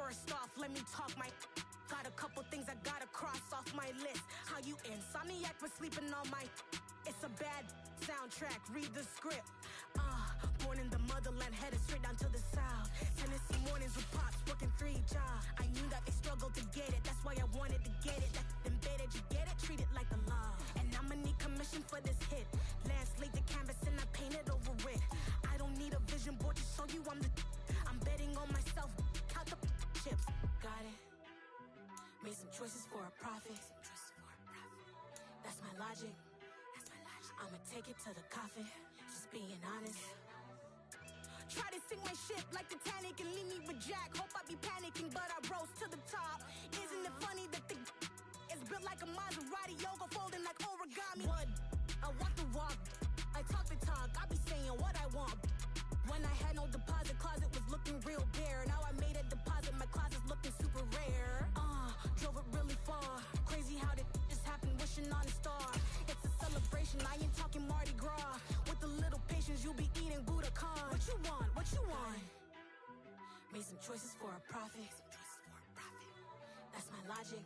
First off, let me talk my... Got a couple things I gotta cross off my list. How you insomniac for sleeping on my... It's a bad soundtrack, read the script. Born in the motherland, headed straight down to the south. Tennessee mornings with pops, working 3 jobs. I knew that they struggled to get it, that's why I wanted to get it. That embedded, you get it, treat it like a law. And I'ma need commission for this hit. Last laid the canvas and I painted over it. I don't need a vision board to show you I'm betting on myself, count the chips. Got it. Made some choices for a profit. That's my logic. I'ma take it to the coffin, just being honest. Try to sink my ship like Titanic and leave me with Jack. Hope I be panicking, but I rose to the top. Isn't it funny that the is built like a Maserati, yoga folding like origami? What? I walk the walk, I talk the talk, I be saying what I want. When I had no deposit, closet was looking real bare. Now I made a deposit, my closet's looking super rare. Drove it really far. Crazy how did just happen, wishing on a star. It's a celebration, I ain't talking Mardi Gras. With a little patience, you'll be eating Budokan. What you want? What you want? Made some choices for a profit. That's my logic.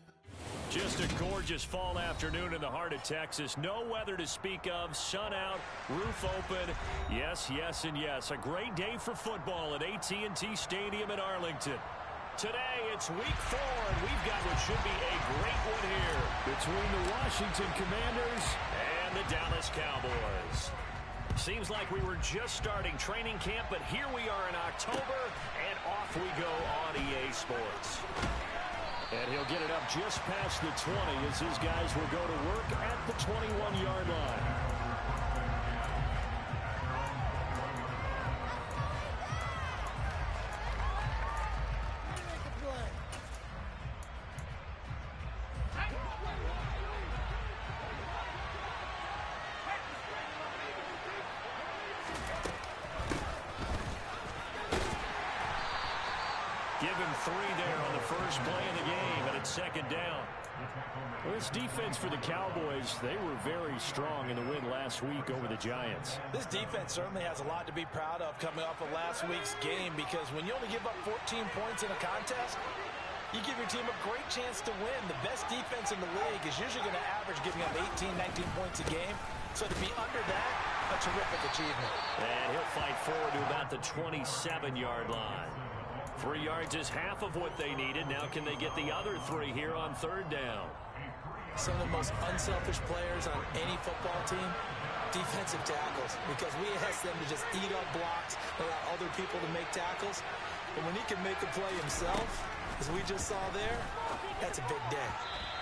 Just a gorgeous fall afternoon in the heart of Texas. No weather to speak of. Sun out, roof open. Yes, yes, and yes. A great day for football at AT&T Stadium in Arlington. Today, it's week 4, and we've got what should be a great one here between the Washington Commanders and the Dallas Cowboys. Seems like we were just starting training camp, but here we are in October, and off we go on EA Sports. And he'll get it up just past the 20 as his guys will go to work at the 21-yard line. Give him 3 there on the first play of the game, and it's second down. Well, this defense for the Cowboys, they were very strong in the win last week over the Giants. This defense certainly has a lot to be proud of coming off of last week's game, because when you only give up 14 points in a contest, you give your team a great chance to win. The best defense in the league is usually going to average giving up 18, 19 points a game. So to be under that, a terrific achievement. And he'll fight forward to about the 27-yard line. 3 yards is half of what they needed. Now can they get the other 3 here on third down? Some of the most unselfish players on any football team, defensive tackles, because we ask them to just eat up blocks, allow other people to make tackles. But when he can make a play himself, as we just saw there, that's a big day.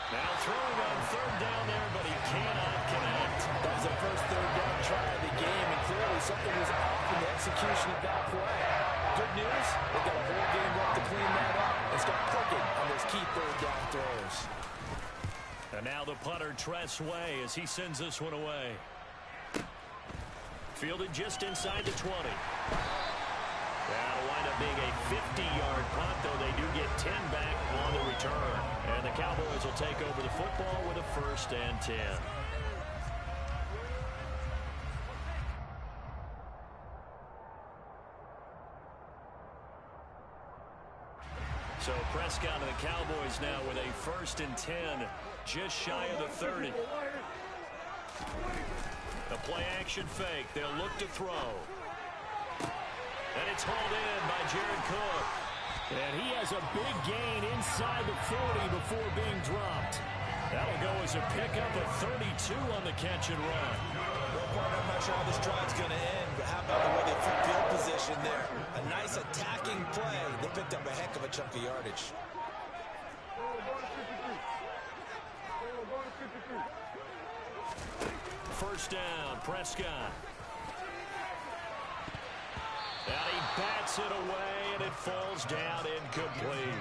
Now throwing on third down there, but he cannot connect. That was the first third down try of the game, and clearly something was off in the execution of that play. Good news, they've got a whole game left to clean that up and start clicking on those key third down throws. And now the punter, Tress Way, as he sends this one away. Fielded just inside the 20. That'll wind up being a 50-yard punt, though they do get 10 back on the return. And the Cowboys will take over the football with a 1st and 10. So Prescott and the Cowboys now with a 1st and 10, just shy of the 30. The play action fake. They'll look to throw. And it's hauled in by Jared Cook. And he has a big gain inside the 40 before being dropped. That'll go as a pickup of 32 on the catch and run. Well, partner, I'm not sure how this drive's going to end, but how about the way they flip field position there? A nice attacking play. They picked up a heck of a chunk of yardage. First down, Prescott. And he bats it away, and it falls down incomplete.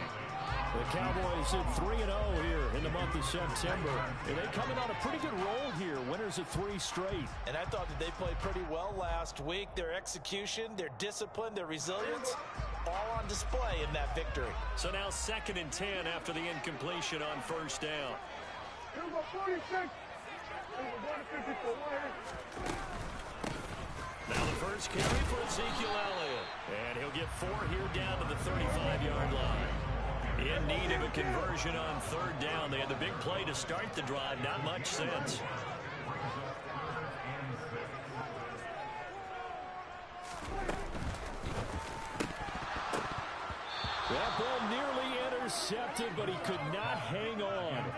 The Cowboys at 3-0 here in the month of September. And they coming on a pretty good roll here, winners of 3 straight. And I thought that they played pretty well last week. Their execution, their discipline, their resilience, all on display in that victory. So now 2nd and 10 after the incompletion on first down. Now the first carry for Ezekiel Elliott. And he'll get 4 here down to the 35-yard line. In need of a conversion on third down. They had the big play to start the drive. Not much since. That ball nearly intercepted, but he could not hang on.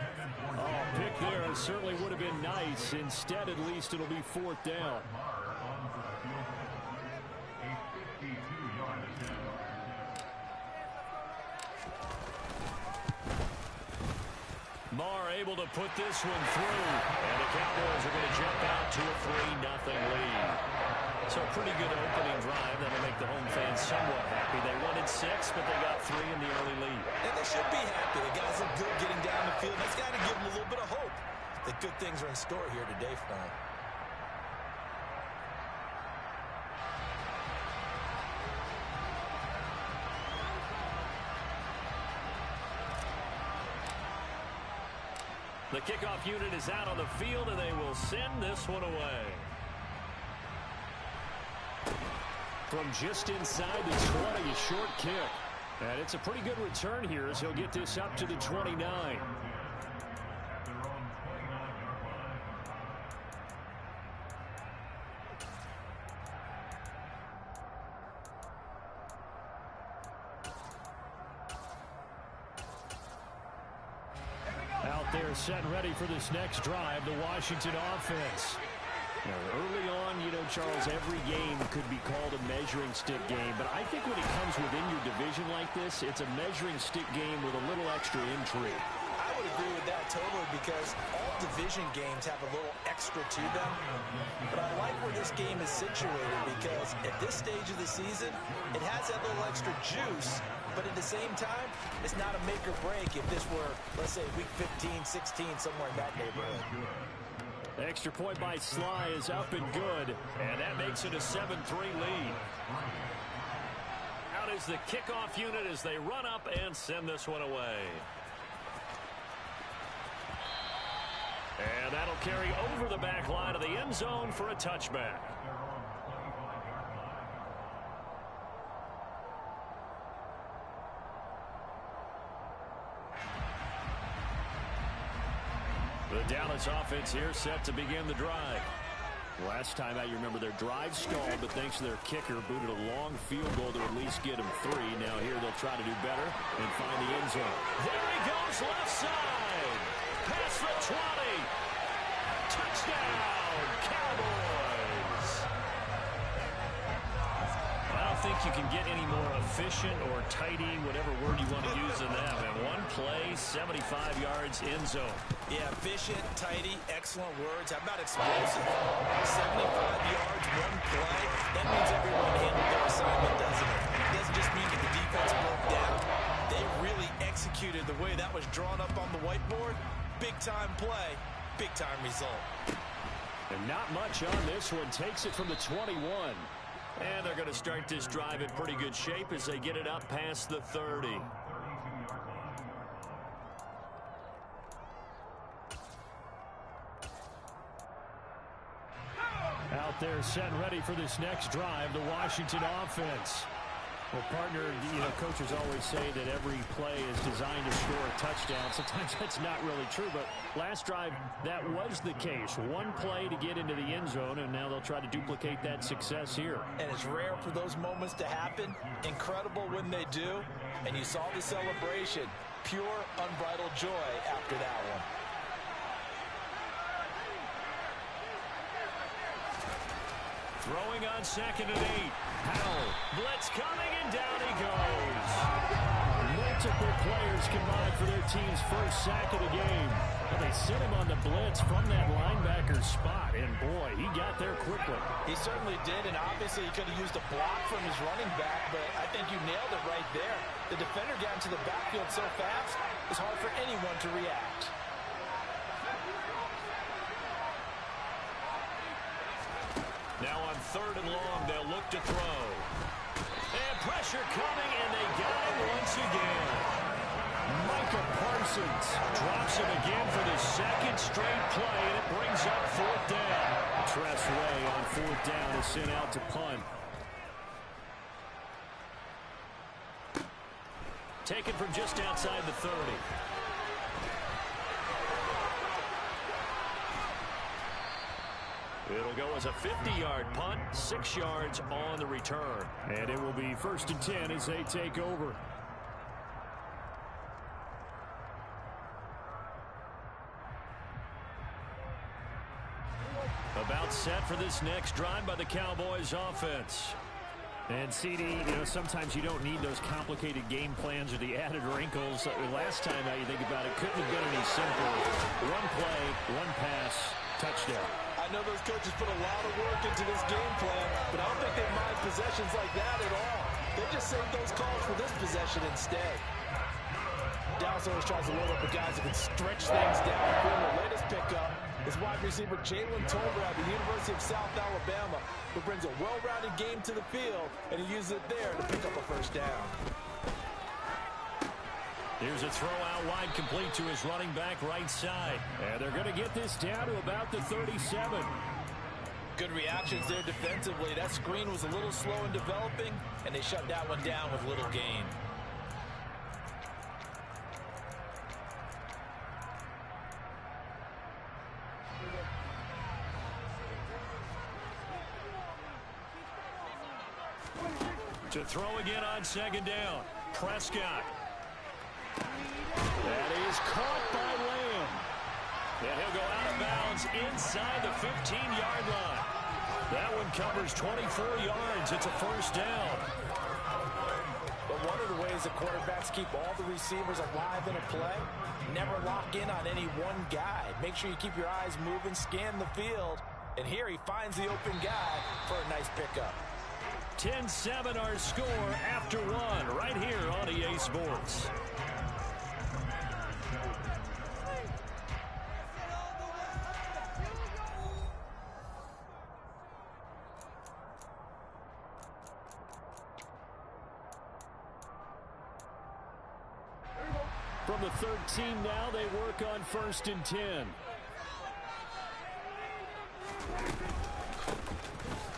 Oh, pick there certainly would have been nice. Instead, at least, it'll be fourth down. Marr able to put this one through. And the Cowboys are going to jump out to a 3-0 lead. So a pretty good opening drive. That'll make the home fans somewhat happy. They wanted 6, but they got 3 in the early lead. And they should be happy. The guys look good getting down the field. That's got to give them a little bit of hope that good things are in store here today for them. The kickoff unit is out on the field, and they will send this one away. From just inside the 20, a short kick. And it's a pretty good return here as he'll get this up to the 29. Out there set and ready for this next drive, the Washington offense. Now, early on, Charles, every game could be called a measuring stick game, but I think when it comes within your division like this, it's a measuring stick game with a little extra intrigue. I would agree with that totally because all division games have a little extra to them. But I like where this game is situated because at this stage of the season, it has that little extra juice, but at the same time, it's not a make or break if this were, let's say, week 15, 16, somewhere in that neighborhood. Extra point by Sly is up and good, and that makes it a 7-3 lead. Out is the kickoff unit as they run up and send this one away. And that'll carry over the back line of the end zone for a touchback. The Dallas offense here set to begin the drive. Last time out, you remember their drive stalled, but thanks to their kicker, booted a long field goal to at least get them 3. Now here they'll try to do better and find the end zone. There he goes, left side. Past the 20. Touchdown, Cowboys. I don't think you can get any more efficient or tidy, whatever word you want to use in that. And one play, 75 yards, end zone. Yeah, efficient, tidy, excellent words. How about explosive? 75 yards, one play. That means everyone handled their assignment, doesn't it? It doesn't just mean that the defense broke down. They really executed the way that was drawn up on the whiteboard. Big-time play, big-time result. And not much on this one. Takes it from the 21. And they're going to start this drive in pretty good shape as they get it up past the 30. Out there set and ready for this next drive, the Washington offense. Well, partner, coaches always say that every play is designed to score a touchdown. Sometimes that's not really true, but last drive, that was the case. One play to get into the end zone, and now they'll try to duplicate that success here. And it's rare for those moments to happen. Incredible when they do. And you saw the celebration. Pure, unbridled joy after that one. Throwing on 2nd and 8. Howell. Blitz coming, and down he goes. Multiple players combined for their team's first sack of the game. Well, they sent him on the blitz from that linebacker spot, and boy, he got there quickly. He certainly did, and obviously he could have used a block from his running back, but I think you nailed it right there. The defender got into the backfield so fast, it's hard for anyone to react. Now on 3rd and long, they'll look to throw. And pressure coming, and they got him once again. Micah Parsons drops him again for the 2nd straight play, and it brings up 4th down. Tress Way on 4th down is sent out to punt. taken from just outside the 30. It'll go as a 50-yard punt, 6 yards on the return. And it will be 1st and 10 as they take over. About set for this next drive by the Cowboys offense. And CD, sometimes you don't need those complicated game plans or the added wrinkles. Last time, now you think about it, couldn't have been any simpler. One play, one pass, touchdown. I know those coaches put a lot of work into this game plan, but I don't think they mind possessions like that at all. They just save those calls for this possession instead. Dallas always tries to load up with guys that can stretch things down. The latest pickup is wide receiver Jalen Tolbert at the University of South Alabama, who brings a well-rounded game to the field, and he uses it there to pick up a first down. Here's a throw out wide, complete to his running back right side. And they're going to get this down to about the 37. Good reactions there defensively. That screen was a little slow in developing, and they shut that one down with little gain. To throw again on 2nd down. Prescott. That is caught by Lamb. And he'll go out of bounds inside the 15-yard line. That one covers 24 yards. It's a first down. But one of the ways that quarterbacks keep all the receivers alive in a play, never lock in on any one guy. Make sure you keep your eyes moving, scan the field. And here he finds the open guy for a nice pickup. 10-7 our score after one right here on EA Sports. From the 13 now, they work on 1st and 10.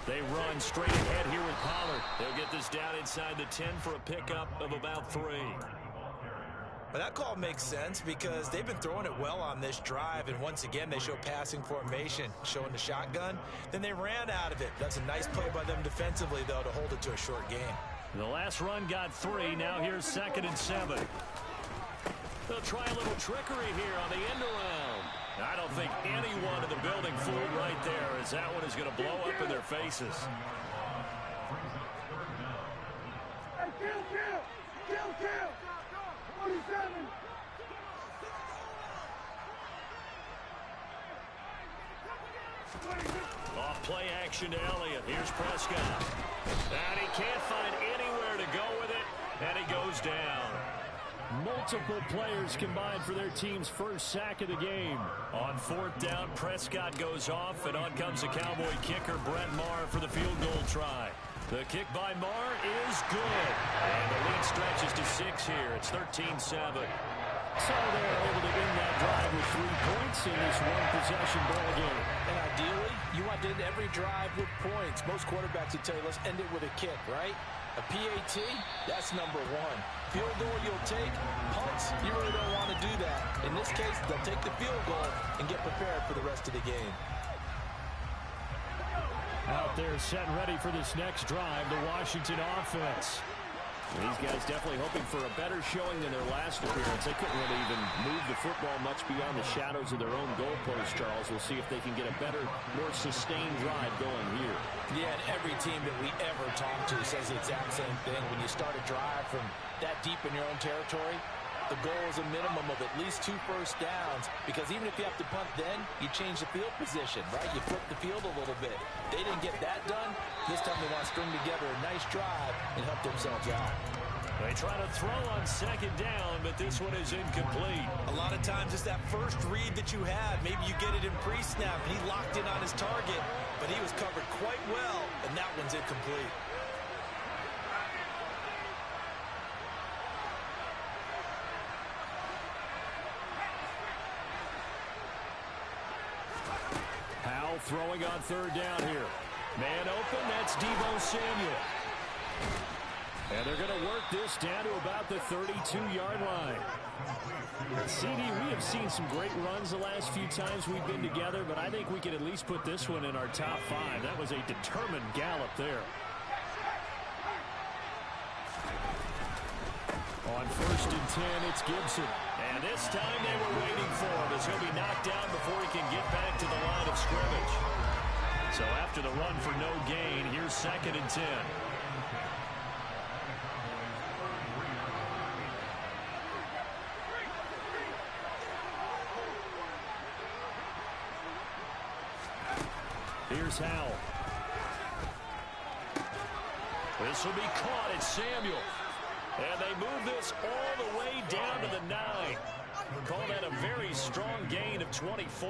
They run straight ahead here with Pollard. They'll get this down inside the 10 for a pickup of about 3. But that call makes sense because they've been throwing it well on this drive, and once again they show passing formation, showing the shotgun. Then they ran out of it. That's a nice play by them defensively, though, to hold it to a short game. The last run got 3. Now here's 2nd and 7. They'll try a little trickery here on the end around. I don't think anyone in the building fooled right there, as that one is going to blow up in their faces. Kill! 47! Off play action to Elliott. Here's Prescott. And he can't find anywhere to go with it, and he goes down. Multiple players combined for their team's first sack of the game. On 4th down, Prescott goes off, and on comes the Cowboy kicker, Brett Maher, for the field goal try. The kick by Maher is good. And the lead stretches to 6 here. It's 13-7. So they're able to end that drive with 3 points in this one-possession ball game. And ideally, you want to end every drive with points. Most quarterbacks would tell you, let's end it with a kick, right? A PAT, that's number 1. Field goal you'll take. Punts, you really don't want to do that. In this case, they'll take the field goal and get prepared for the rest of the game. Out there set and ready for this next drive, the Washington offense. These guys definitely hoping for a better showing than their last appearance. They couldn't really even move the football much beyond the shadows of their own goalpost, Charles. We'll see if they can get a better, more sustained drive going here. Yeah, and every team that we ever talk to says the exact same thing. When you start a drive from that deep in your own territory, the goal is a minimum of at least 2 first downs, because even if you have to punt then, you change the field position, right? You flip the field a little bit. They didn't get that done. This time they want to string together a nice drive and help themselves out. They try to throw on 2nd down, but this one is incomplete. A lot of times it's that first read that you had. Maybe you get it in pre-snap, and he locked in on his target, but he was covered quite well, and that one's incomplete. Throwing on 3rd down here. Man open, that's Deebo Samuel. And they're going to work this down to about the 32-yard line. CD, we have seen some great runs the last few times we've been together, but I think we can at least put this one in our top 5. That was a determined gallop there. On 1st and 10, it's Gibson. And this time they were waiting for him as he'll be knocked down before he can get back to the line of scrimmage. So after the run for no gain, here's 2nd and 10. Here's Howell. This will be caught. It's Samuel. And they move this all the way down to the 9. Call that a very strong gain of 24.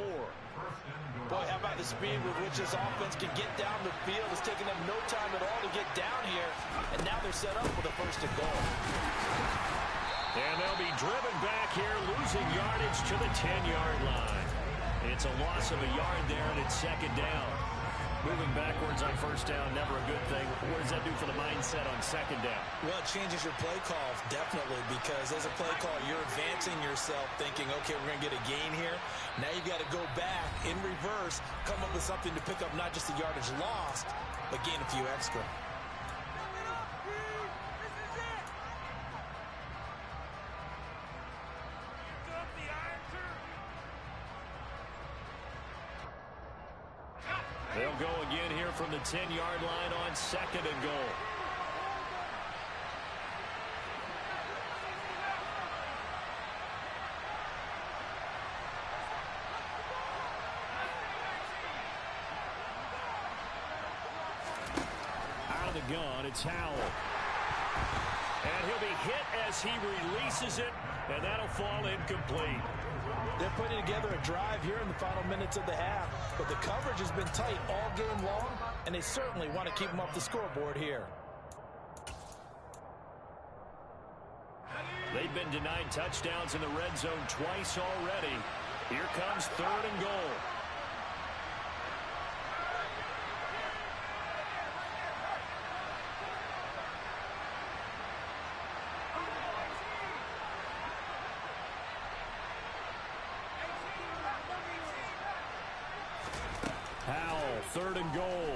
Boy, how about the speed with which this offense can get down the field? It's taking them no time at all to get down here. And now they're set up with a 1st and goal. And they'll be driven back here, losing yardage to the 10-yard line. It's a loss of a yard there, and it's 2nd down. Moving backwards on 1st down, never a good thing. What does that do for the mindset on 2nd down? Well, it changes your play call, definitely, because as a play call, you're advancing yourself thinking, okay, we're going to get a gain here. Now you've got to go back in reverse, come up with something to pick up not just the yardage lost, but gain a few extra. They'll go again here from the 10-yard line on 2nd and goal. Out of the gun, it's Howell. And he'll be hit as he releases it, and that'll fall incomplete. They're putting together a drive here in the final minutes of the half, but the coverage has been tight all game long, and they certainly want to keep them off the scoreboard here. They've been denied touchdowns in the red zone twice already. Here comes 3rd and goal. Howell, 3rd and goal.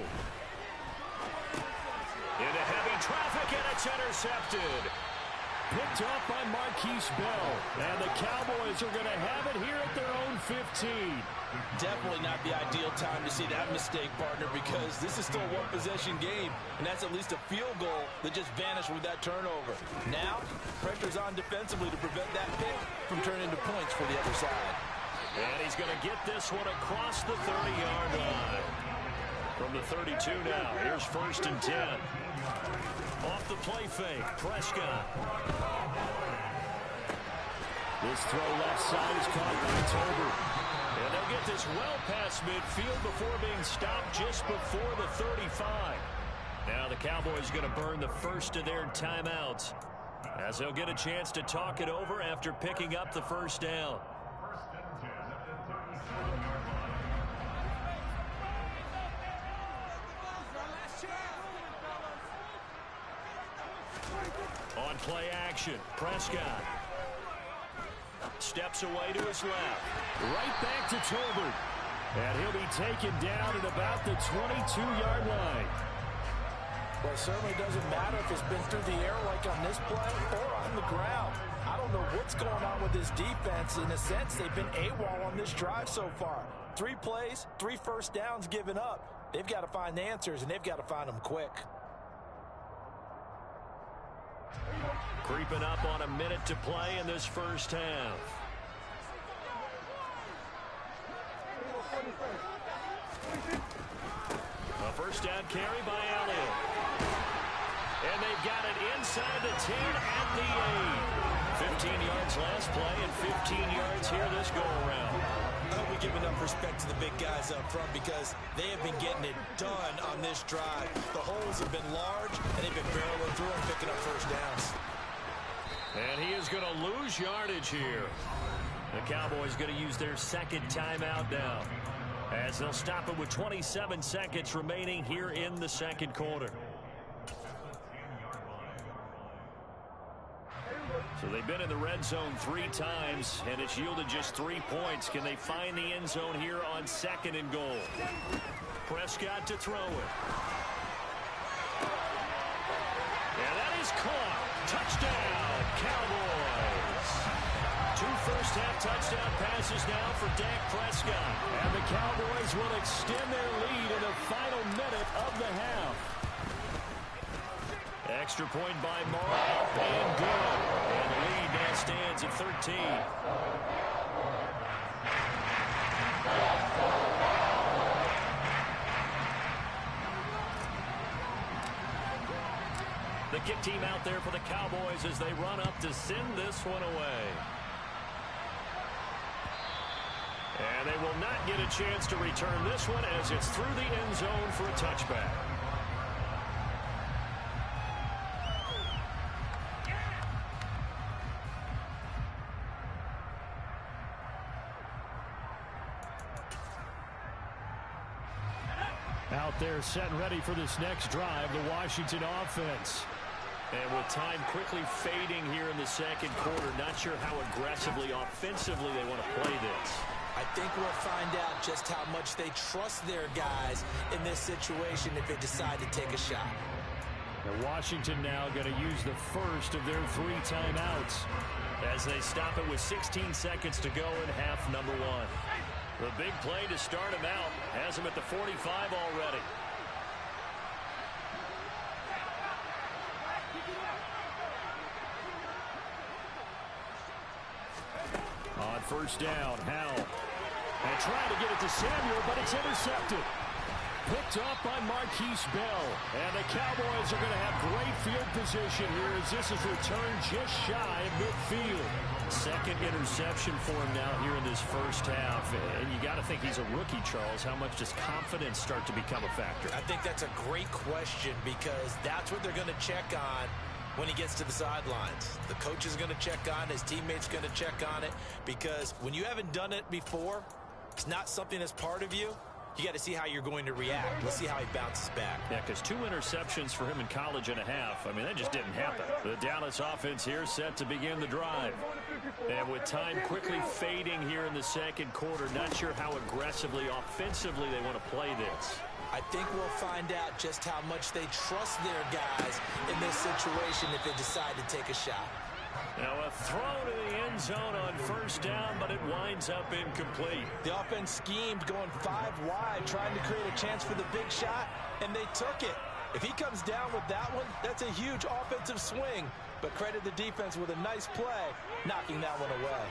Into heavy traffic, and it's intercepted. Picked up by Marquise Bell. And the Cowboys are going to have it here at their own 15. Definitely not the ideal time to see that mistake, partner, because this is still a one-possession game, and that's at least a field goal that just vanished with that turnover. Now, pressure's on defensively to prevent that pick from turning into points for the other side. And he's going to get this one across the 30-yard line. From the 32 now, here's 1st and 10. Off the play fake, Prescott. This throw left side is caught by Tolbert. And they'll get this well past midfield before being stopped just before the 35. Now the Cowboys going to burn the first of their timeouts, as they'll get a chance to talk it over after picking up the 1st down. On play action, Prescott steps away to his left. Right back to Tolbert. And he'll be taken down at about the 22-yard line. Well, it certainly doesn't matter if it's been through the air like on this play or on the ground. I don't know what's going on with this defense. In a sense, they've been AWOL on this drive so far. 3 plays, 3 first downs given up. They've got to find the answers, and they've got to find them quick. Creeping up on a minute to play in this first half. A first down carry by Elliott. And they've got it inside the 10 at the 8. 15 yards last play and 15 yards here this go-around. I hope we give enough respect to the big guys up front, because they have been getting it done on this drive. The holes have been large, and they've been barreling through and picking up first downs. And he is going to lose yardage here. The Cowboys going to use their 2nd timeout now, as they'll stop it with 27 seconds remaining here in the 2nd quarter. So they've been in the red zone 3 times, and it's yielded just 3 points. Can they find the end zone here on 2nd and goal? Prescott to throw it. And that is caught. Touchdown, Cowboys. 2 first-half touchdown passes now for Dak Prescott. And the Cowboys will extend their lead in the final minute of the half. Extra point by Morrow, and good. And the lead now stands at 13. The kick team out there for the Cowboys as they run up to send this one away. And they will not get a chance to return this one as it's through the end zone for a touchback. Out there set and ready for this next drive, the Washington offense. And with time quickly fading here in the 2nd quarter, not sure how aggressively, offensively they want to play this. I think we'll find out just how much they trust their guys in this situation if they decide to take a shot. And Washington now going to use the first of their 3 timeouts as they stop it with 16 seconds to go in half number 1. The big play to start him out has him at the 45 already. On first down, Howell. And trying to get it to Samuel, but it's intercepted. Picked up by Marquise Bell. And the Cowboys are going to have great field position here as this is returned just shy of midfield. 2nd interception for him now here in this first half. And you got to think he's a rookie, Charles. How much does confidence start to become a factor? I think that's a great question because that's what they're going to check on when he gets to the sidelines. The coach is going to check on it. His teammates going to check on it because when you haven't done it before, it's not something that's part of you. You got to see how you're going to react. Let's see how he bounces back. Yeah, because 2 interceptions for him in college and a half. I mean, that just didn't happen. The Dallas offense here set to begin the drive. And with time quickly fading here in the 2nd quarter, not sure how aggressively, offensively they want to play this. I think we'll find out just how much they trust their guys in this situation if they decide to take a shot. Now a throw to the end zone on first down, but it winds up incomplete. The offense schemed going 5 wide, trying to create a chance for the big shot, and they took it. If he comes down with that one, that's a huge offensive swing. But credit the defense with a nice play, knocking that one away.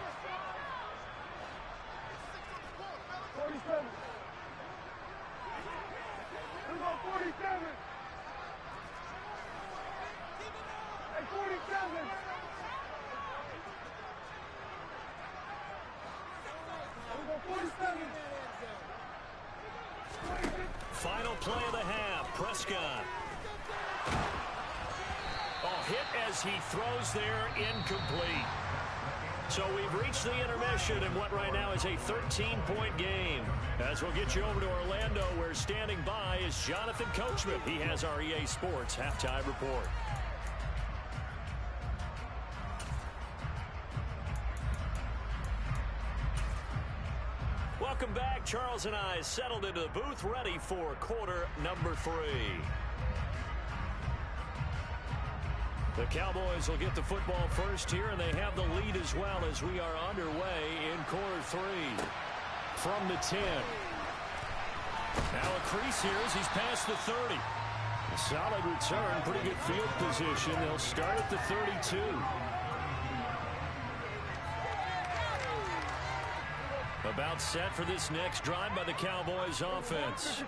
47. Let's go 47. Hey, 47. Final play of the half. Prescott. Oh, hit as he throws there, incomplete. So we've reached the intermission in what right now is a 13-point game. As we'll get you over to Orlando, where standing by is Jonathan Coachman. He has our EA Sports halftime report. Welcome back. Charles and I settled into the booth, ready for quarter number 3. The Cowboys will get the football first here, and they have the lead as well as we are underway in quarter 3. From the 10. Now a crease here as he's past the 30. A solid return, pretty good field position. They'll start at the 32. About set for this next drive by the Cowboys offense.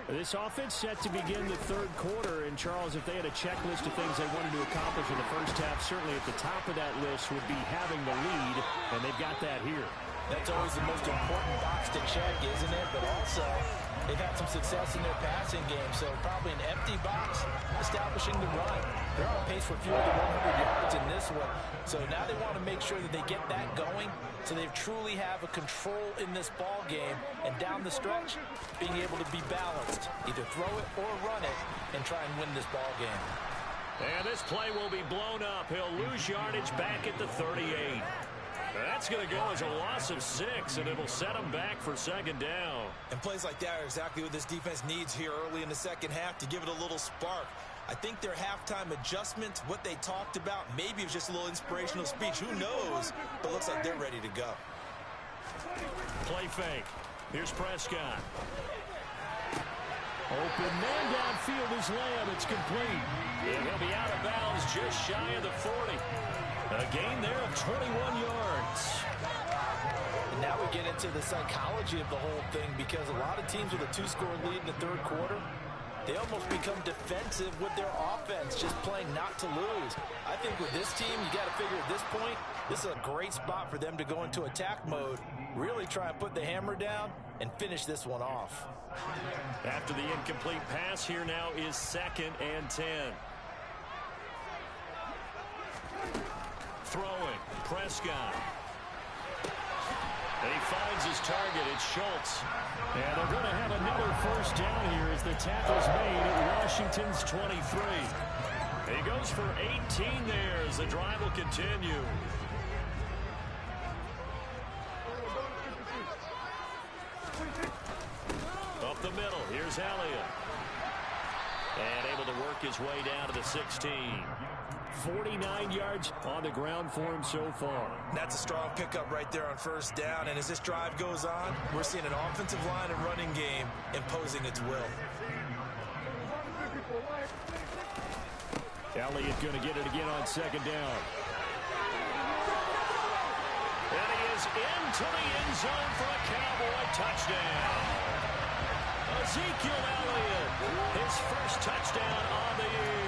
This offense set to begin the 3rd quarter. And, Charles, if they had a checklist of things they wanted to accomplish in the first half, certainly at the top of that list would be having the lead, and they've got that here. That's always the most important box to check, isn't it? But also, they've had some success in their passing game, so probably an empty box, establishing the run. They're on pace for fewer than 100 yards in this one, so now they want to make sure that they get that going so they truly have a control in this ball game, and down the stretch, being able to be balanced, either throw it or run it, and try and win this ball game. And this play will be blown up. He'll lose yardage back at the 38. That's going to go as a loss of 6, and it'll set him back for second down. And plays like that are exactly what this defense needs here early in the second half to give it a little spark. I think their halftime adjustment, what they talked about, maybe it was just a little inspirational speech. Who knows? But it looks like they're ready to go. Play fake. Here's Prescott. Open man downfield is Lamb. It's complete. And he'll be out of bounds just shy of the 40. A gain there of 21 yards. And now we get into the psychology of the whole thing, because a lot of teams with a 2-score lead in the third quarter, they almost become defensive with their offense, just playing not to lose. I think with this team, you got to figure at this point, this is a great spot for them to go into attack mode, really try and put the hammer down and finish this one off. After the incomplete pass, here now is 2nd and 10. Throwing, Prescott. He finds his target. It's Schultz. And they're going to have another first down here as the tackle's made at Washington's 23. He goes for 18 there as the drive will continue. Up the middle, here's Elliott. And able to work his way down to the 16. 49 yards on the ground for him so far. That's a strong pickup right there on first down. And as this drive goes on, we're seeing an offensive line and running game imposing its will. Elliott going to get it again on second down. And he is into the end zone for a Cowboy touchdown. Ezekiel Elliott, his first touchdown on the year.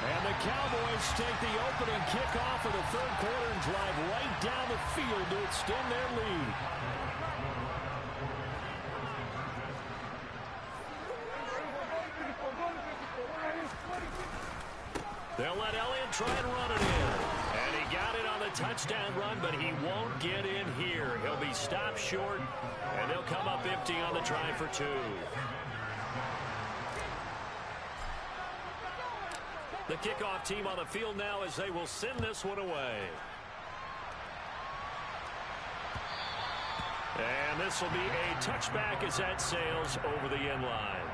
And the Cowboys take the opening kickoff of the third quarter and drive right down the field to extend their lead. They'll let Elliott try and run it in. And he got it on the touchdown run, but he won't get in here. He'll be stopped short, and they'll come up empty on the try for 2. The kickoff team on the field now as they will send this one away. And this will be a touchback as that sails over the end line.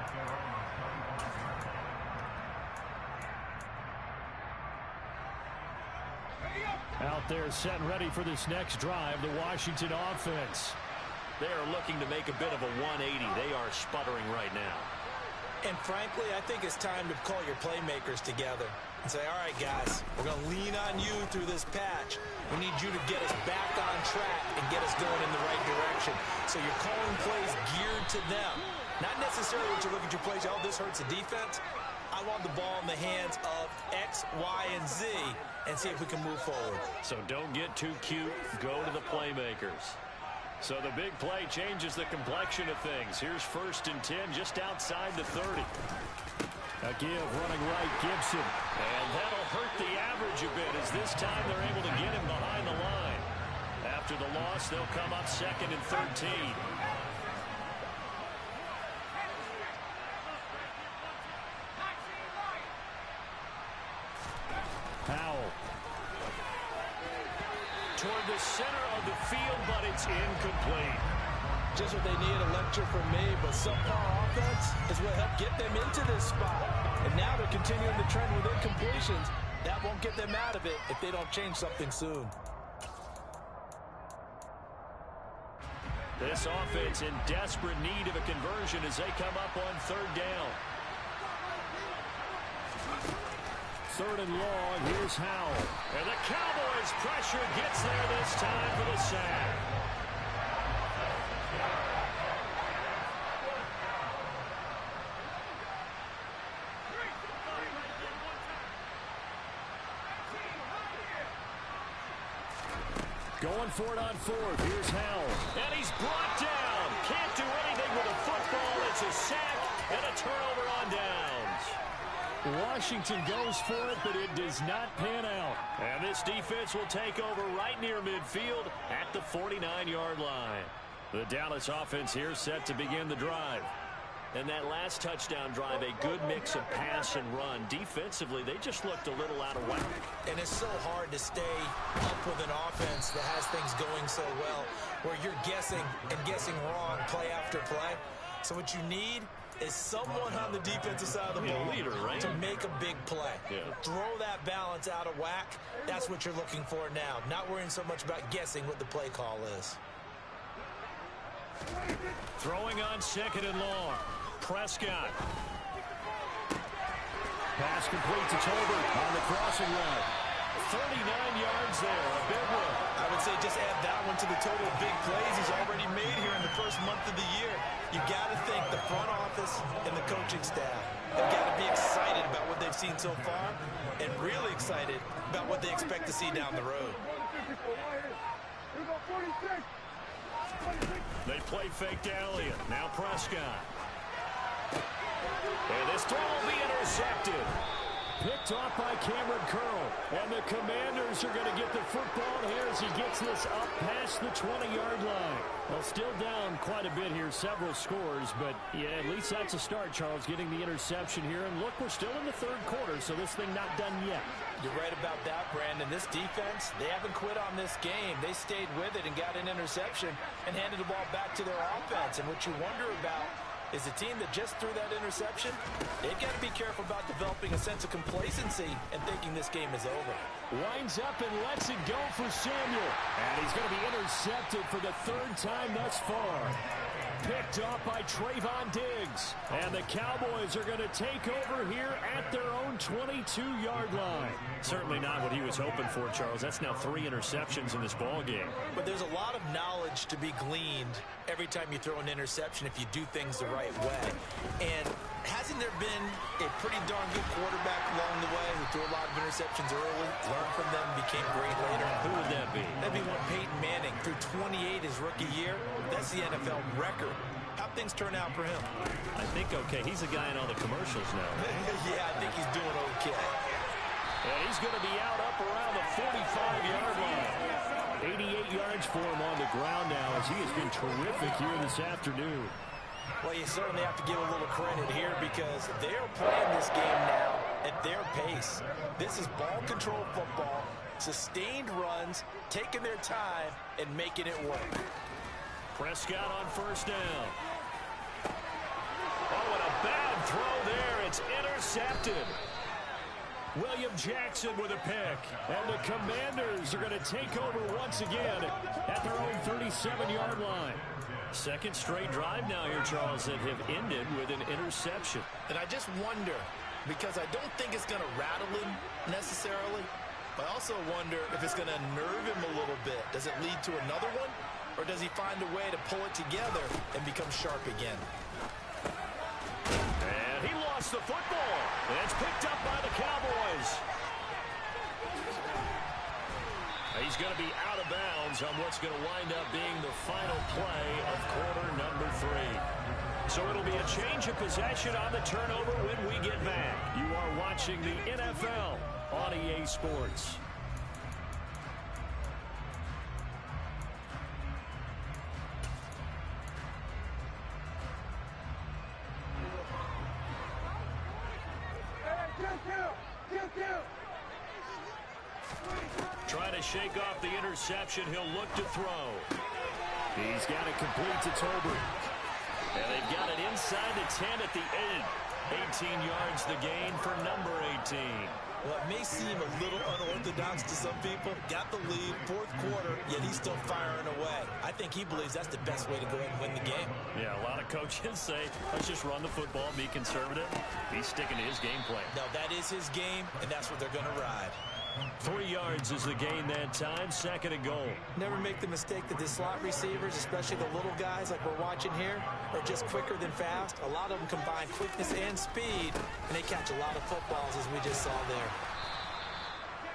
Out there set and ready for this next drive, the Washington offense. They are looking to make a bit of a 180. They are sputtering right now. And frankly, I think it's time to call your playmakers together and say, all right, guys, we're going to lean on you through this patch. We need you to get us back on track and get us going in the right direction. So you're calling plays geared to them. Not necessarily what you look at your plays, oh, this hurts the defense. I want the ball in the hands of X, Y, and Z and see if we can move forward. So don't get too cute. Go to the playmakers. So the big play changes the complexion of things. Here's 1st and 10 just outside the 30. A give running right, Gibson. And that'll hurt the average a bit as this time they're able to get him behind the line. After the loss, they'll come up 2nd and 13. Howell. Toward the center of the field, but it's incomplete. Just what they need, a lecture from me, but subpar offense is what helped get them into this spot. And now they're continuing the trend with incompletions. That won't get them out of it if they don't change something soon. This offense in desperate need of a conversion as they come up on 3rd down. 3rd and long, here's Howell. And the Cowboys' pressure gets there this time for the sack. Going for it on 4th, here's Howell. And he's brought down. Can't do anything with a football. It's a sack and a turnover on downs. Washington goes for it, but it does not pan out. And this defense will take over right near midfield at the 49-yard line. The Dallas offense here set to begin the drive. And that last touchdown drive, a good mix of pass and run. Defensively, they just looked a little out of whack. And it's so hard to stay up with an offense that has things going so well, where you're guessing and guessing wrong play after play. So what you need is someone on the defensive side of the ball leader, right? to make a big play. Yeah. Throw that balance out of whack. That's what you're looking for now. Not worrying so much about guessing what the play call is. Throwing on 2nd and long. Prescott. Pass complete to Tolbert on the crossing route. 39 yards there, a big one. I would say just add that one to the total of big plays he's already made here in the first month of the year. You got to think the front office and the coaching staff have got to be excited about what they've seen so far and really excited about what they expect to see down the road. They play fake to Elliott. Now Prescott. And this throw will be intercepted. Picked off by Cameron Curl. And the Commanders are going to get the football here as he gets this up past the 20-yard line. Well, still down quite a bit here, several scores. But, yeah, at least that's a start, Charles, getting the interception here. And, look, we're still in the third quarter, so this thing not done yet. You're right about that, Brandon. This defense, they haven't quit on this game. They stayed with it and got an interception and handed the ball back to their offense. And what you wonder about is the team that just threw that interception, they've got to be careful about developing a sense of complacency and thinking this game is over. Winds up and lets it go for Samuel. And he's going to be intercepted for the third time thus far. Picked off by Trayvon Diggs. And the Cowboys are going to take over here at their own 22-yard line. Certainly not what he was hoping for, Charles. That's now 3 interceptions in this ball game. But there's a lot of knowledge to be gleaned every time you throw an interception if you do things the right way. And hasn't there been a pretty darn good quarterback along the way who threw a lot of interceptions early, learned from them, became great later? Who would that be? That'd be one Peyton Manning. Threw 28 his rookie year. That's the NFL record. How'd things turn out for him? I think okay. He's a guy in all the commercials now. Yeah, I think he's doing okay. And he's going to be out up around the 45-yard line. 88 yards for him on the ground now as he has been terrific here this afternoon. Well, you certainly have to give a little credit here because they're playing this game now at their pace. This is ball control football, sustained runs, taking their time, and making it work. Prescott on first down. Oh, and a bad throw there. It's intercepted. William Jackson with a pick. And the Commanders are going to take over once again at their own 37-yard line. Second straight drive now here, Charles, that have ended with an interception. And I just wonder, because I don't think it's going to rattle him necessarily, but I also wonder if it's going to nerve him a little bit. Does it lead to another one? Or does he find a way to pull it together and become sharp again? And he lost the football. And it's picked up by the Cowboys. He's going to be out of bounds on what's going to wind up being the final play of quarter number 3. So it'll be a change of possession on the turnover when we get back. You are watching the NFL on EA Sports. Trying to shake off the interception. He'll look to throw. He's got it complete to Tolbert. And they've got it inside the 10 at the 8. 18 yards the gain for number 18. Well, it may seem a little unorthodox to some people. Got the lead, fourth quarter, yet he's still firing away. I think he believes that's the best way to go ahead and win the game. Yeah, a lot of coaches say, let's just run the football, be conservative. He's sticking to his game plan. No, that is his game, and that's what they're going to ride. 3 yards is the gain that time, 2nd and goal. Never make the mistake that the slot receivers, especially the little guys like we're watching here, are just quicker than fast. A lot of them combine quickness and speed, and they catch a lot of footballs, as we just saw there.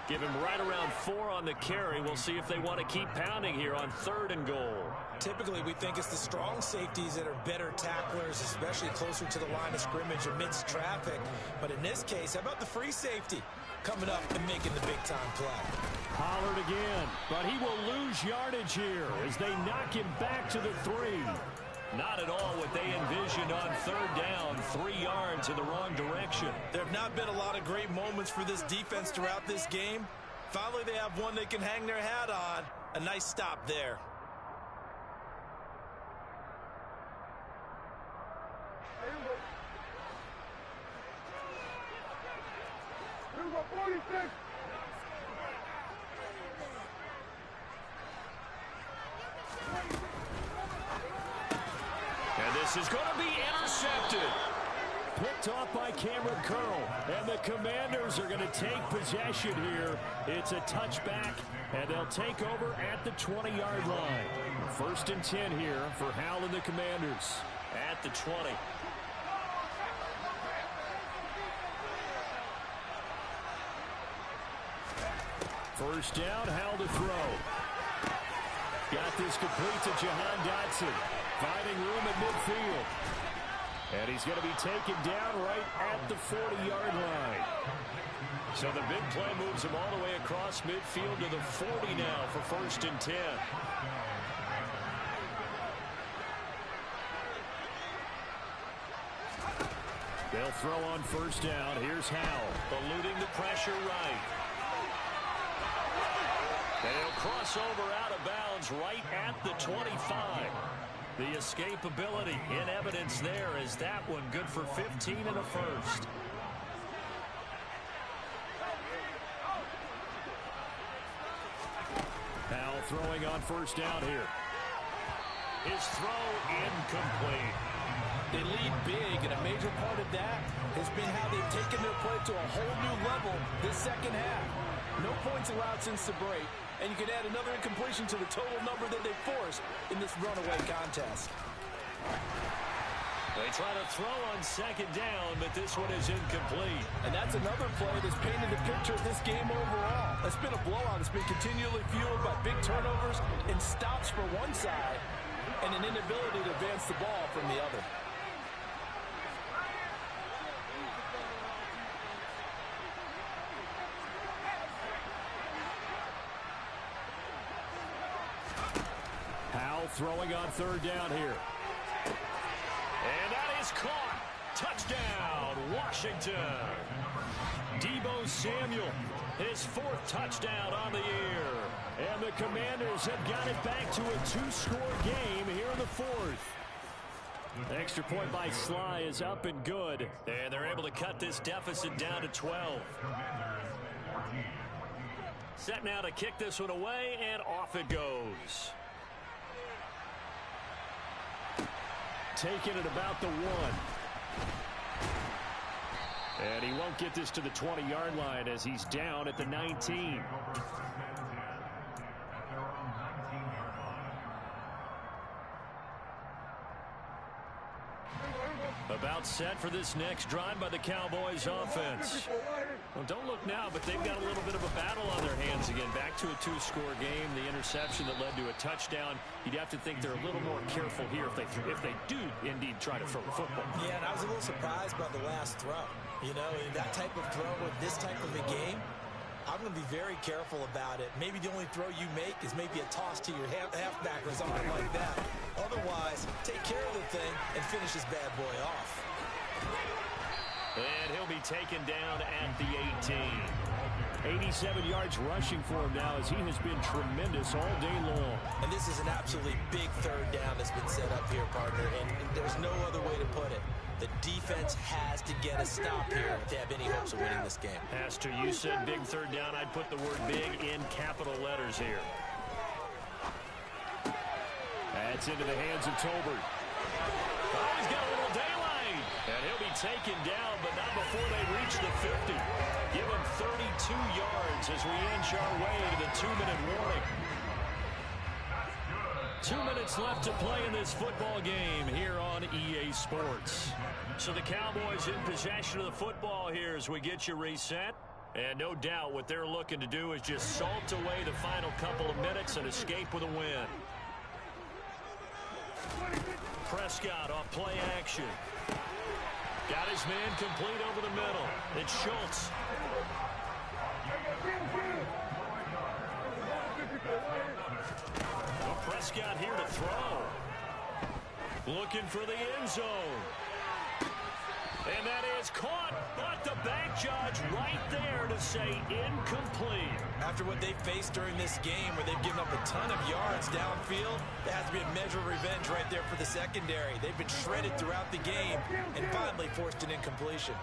Give him right around 4 on the carry. We'll see if they want to keep pounding here on 3rd and goal. Typically, we think it's the strong safeties that are better tacklers, especially closer to the line of scrimmage amidst traffic. But in this case, how about the free safety coming up and making the big-time play? Pollard again, but he will lose yardage here as they knock him back to the 3. Not at all what they envisioned on third down, 3 yards in the wrong direction. There have not been a lot of great moments for this defense throughout this game. Finally, they have one they can hang their hat on. A nice stop there. Number 46. And this is going to be intercepted. Picked off by Cameron Curl. And the Commanders are going to take possession here. It's a touchback, and they'll take over at the 20-yard line. 1st and 10 here for Howell and the Commanders. At the 20. First down, Howell to throw. Got this complete to Jahan Dotson. Finding room at midfield. And he's going to be taken down right at the 40-yard line. So the big play moves him all the way across midfield to the 40 now for 1st and 10. They'll throw on 1st down. Here's Howell. Eluding the pressure right. They'll cross over out of bounds right at the 25. The escapability in evidence there is that one good for 15 and a first. Howell throwing on 1st down here. His throw incomplete. They lead big, and a major part of that has been how they've taken their play to a whole new level this second half. No points allowed since the break, and you can add another incompletion to the total number that they forced in this runaway contest. They try to throw on 2nd down, but this one is incomplete. And that's another play that's painted the picture of this game overall. It's been a blowout. It's been continually fueled by big turnovers and stops for one side and an inability to advance the ball from the other. Howell throwing on 3rd down here. And that is caught. Touchdown, Washington. Deebo Samuel, his 4th touchdown on the year. And the Commanders have got it back to a 2-score game here in the 4th. Extra point by Sly is up and good. And they're able to cut this deficit down to 12. Set now to kick this one away, and off it goes. Taking it about the 1. And he won't get this to the 20-yard line as he's down at the 19. About set for this next drive by the Cowboys offense. Well, don't look now, but they've got a little bit of a battle on their hands again. Back to a 2-score game. The interception that led to a touchdown. You'd have to think they're a little more careful here if they do indeed try to throw the football. Yeah, and I was a little surprised by the last throw. You know, that type of throw with this type of a game, I'm going to be very careful about it. Maybe the only throw you make is maybe a toss to your halfback or something like that. Otherwise, take care of the thing and finish this bad boy off. And he'll be taken down at the 18. 87 yards rushing for him now as he has been tremendous all day long. And this is an absolutely big 3rd down that's been set up here, partner, and there's no other way to put it. The defense has to get a stop here to have any hopes of winning this game. Pastor, you said big 3rd down. I'd put the word big in capital letters here. That's into the hands of Tolbert. Oh, he's got a little daylight. And he'll be taken down, but not before they reach the 50. Give him 32 yards as we inch our way to the 2-minute warning. 2 minutes left to play in this football game here on EA Sports. So the Cowboys in possession of the football here as we get you reset. And no doubt what they're looking to do is just salt away the final couple of minutes and escape with a win. Prescott off play action. Got his man complete over the middle. It's Schultz. Well, Prescott here to throw. Looking for the end zone. And that is caught, but the bank judge right there to say incomplete. After what they faced during this game where they've given up a ton of yards downfield, there has to be a measure of revenge right there for the secondary. They've been shredded throughout the game and finally forced an incompletion.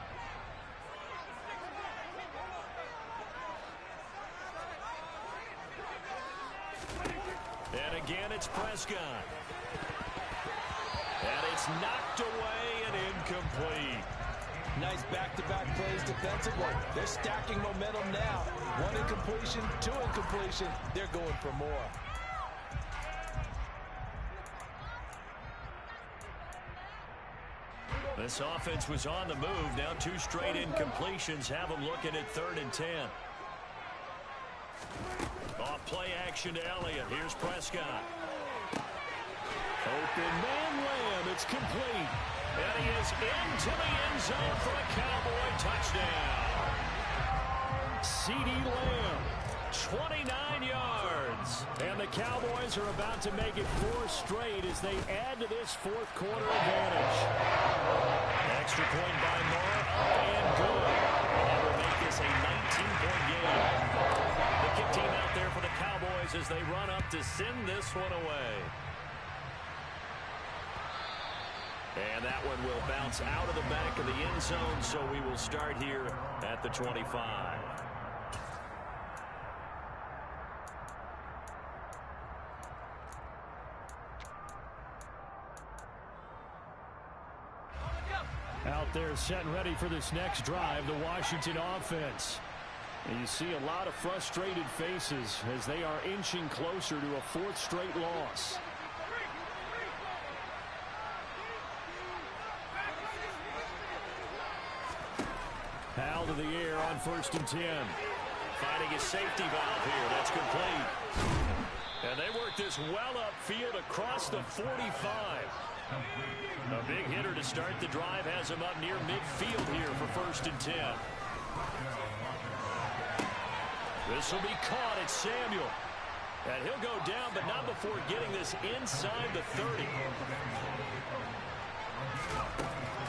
And again, it's Prescott. And it's knocked away and incomplete. Nice back-to-back plays defensively. They're stacking momentum now. One incompletion, two incompletion. They're going for more. This offense was on the move. Now two straight incompletions have them looking at 3rd and 10. Off play action to Elliott. Here's Prescott. Open man Lamb. It's complete. And he is into the end zone for a Cowboy touchdown. CeeDee Lamb, 29 yards. And the Cowboys are about to make it 4 straight as they add to this 4th quarter advantage. Extra point by Moore, up and good. And that will make this a 19-point game. The kick team out there for the Cowboys as they run up to send this one away. And that one will bounce out of the back of the end zone, so we will start here at the 25. Out there set and ready for this next drive, the Washington offense. And you see a lot of frustrated faces as they are inching closer to a 4th straight loss. Powell to the air on 1st and 10. Finding his safety valve here. That's complete. And they work this well upfield across the 45. A big hitter to start the drive has him up near midfield here for 1st and 10. This will be caught at Samuel. And he'll go down, but not before getting this inside the 30.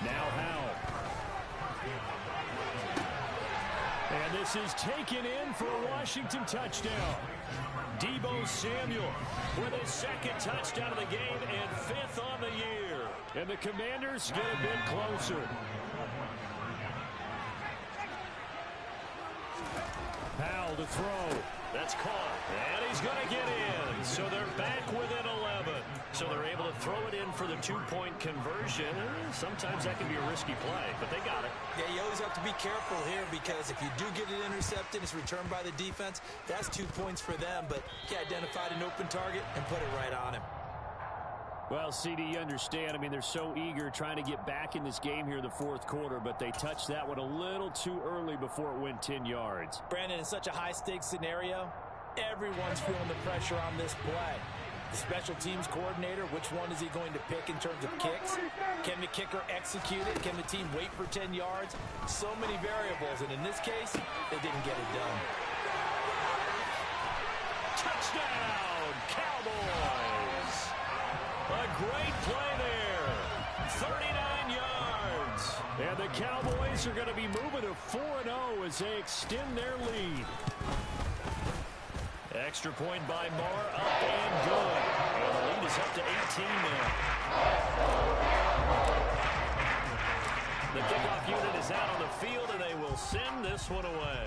Now Howell. And this is taken in for a Washington touchdown. Deebo Samuel with his 2nd touchdown of the game and 5th on the year. And the Commanders get a bit closer. Powell to throw. That's caught. And he's going to get in. So they're back within 11. So they're able to throw it in for the 2-point conversion. Sometimes that can be a risky play, but they got it. Yeah, you always have to be careful here because if you do get it intercepted, it's returned by the defense. That's 2 points for them, but he identified an open target and put it right on him. Well, CD, you understand. I mean, they're so eager trying to get back in this game here in the 4th quarter, but they touched that one a little too early before it went 10 yards. Brandon, in such a high-stakes scenario, everyone's feeling the pressure on this play. The special teams coordinator, which one is he going to pick in terms of kicks? Can the kicker execute it? Can the team wait for 10 yards? So many variables, and in this case, they didn't get it done. Touchdown, Cowboys! A great play there. 39 yards. And the Cowboys are going to be moving to 4-0 as they extend their lead. Extra point by Moore, up and good. And the lead is up to 18 now. The kickoff unit is out on the field, and they will send this one away.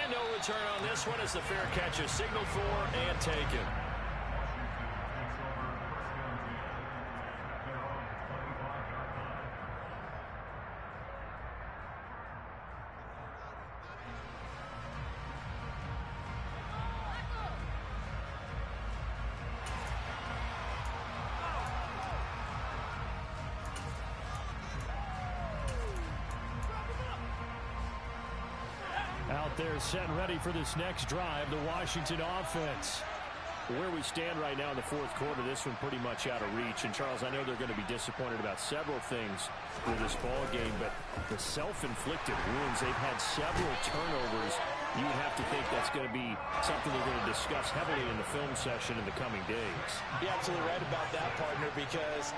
And no return on this one as the fair catch is signaled for and taken. Out there set and ready for this next drive, the Washington offense. Where we stand right now in the 4th quarter, this one pretty much out of reach. And, Charles, I know they're going to be disappointed about several things with this ball game, but the self-inflicted wounds, they've had several turnovers you would have to think that's going to be something they're going to discuss heavily in the film session in the coming days. You're absolutely right about that, partner, because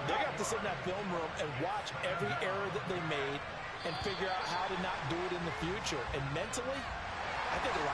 they're going to have to sit in that film room and watch every error that they made and figure out how to not do it in the future. And mentally, I think a lot